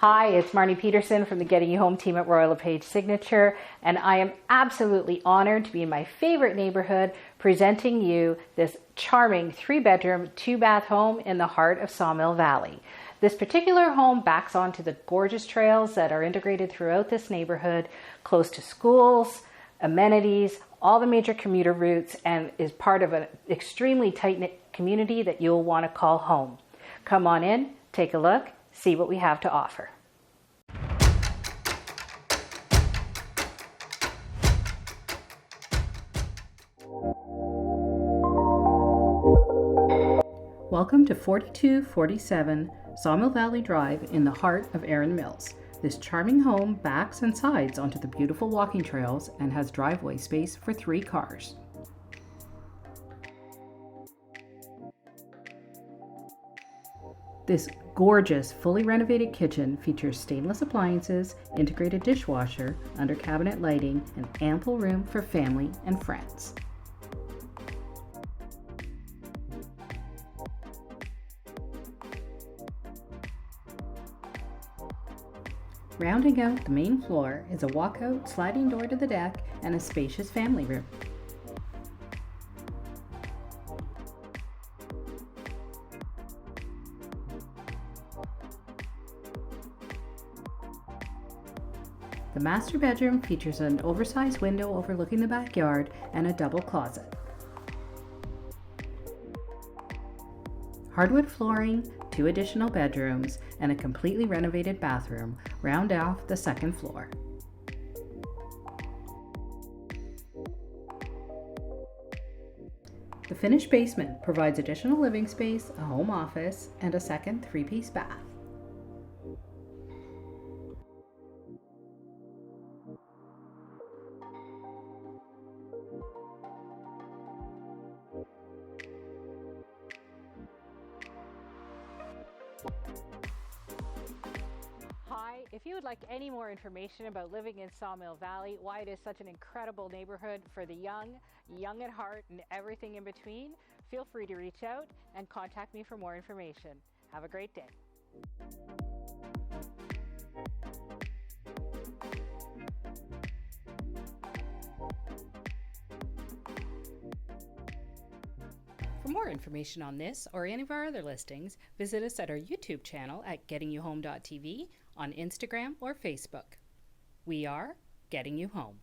Hi, it's Marnie Pedersen from the Getting You Home team at LePage Signature, and I am absolutely honored to be in my favorite neighborhood presenting you this charming 3-bedroom, 2-bath home in the heart of Sawmill Valley. This particular home backs onto the gorgeous trails that are integrated throughout this neighborhood, close to schools, amenities, all the major commuter routes, and is part of an extremely tight-knit community that you'll want to call home. Come on in, take a look, see what we have to offer. Welcome to 4247 Sawmill Valley Drive in the heart of Erin Mills. This charming home backs and sides onto the beautiful walking trails and has driveway space for 3 cars. This gorgeous, fully renovated kitchen features stainless appliances, integrated dishwasher, under cabinet lighting, and ample room for family and friends. Rounding out the main floor is a walkout sliding door to the deck and a spacious family room. The master bedroom features an oversized window overlooking the backyard and a double closet. Hardwood flooring, 2 additional bedrooms, and a completely renovated bathroom round off the second floor. The finished basement provides additional living space, a home office, and a second 3-piece bath. Hi, if you would like any more information about living in Sawmill Valley, why it is such an incredible neighborhood for the young at heart, and everything in between, feel free to reach out and contact me for more information. Have a great day. For more information on this or any of our other listings, visit us at our YouTube channel at gettingyouhome.tv, on Instagram or Facebook. We are Getting You Home.